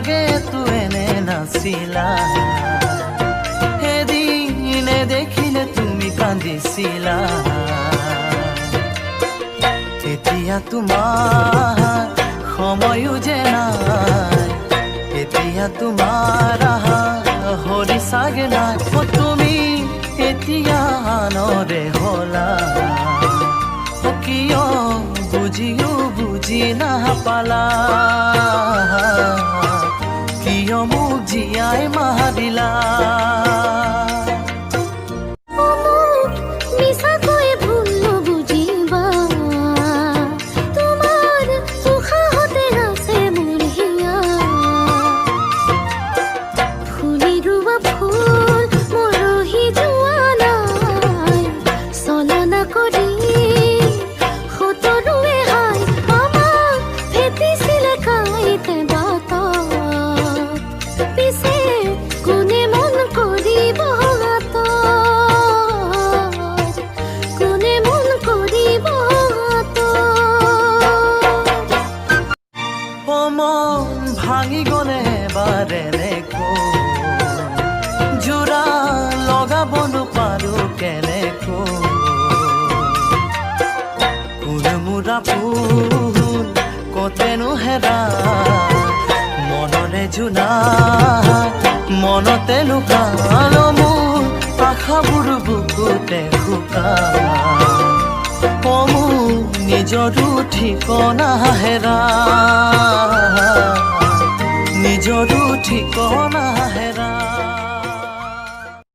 চাগে তো এনে নাছিলা এদিনে দেখিলে তুমি কান্দিছিলা এতিয়া তোমাৰ সময়ো যে নাই এতিয়া তোমাৰ হৰি চাগে নাই তুমি এতিয়া আনৰে হলা কিয় বুজিও বুজি নাপালা কিয় মোক জীয়াই মাৰিলা ভাঙি গলে বাৰে নেকো জোৰা লগাব নোপাৰো কেনেকো কোনে মোৰা ফুল কতেনো হেৰা মনৰে জোনা মনতে লুকালো মোৰ আশাবোৰ বুকুতে শুকান নিজৰো ঠিকনা হেৰা নিজৰো ঠিকনা হেৰা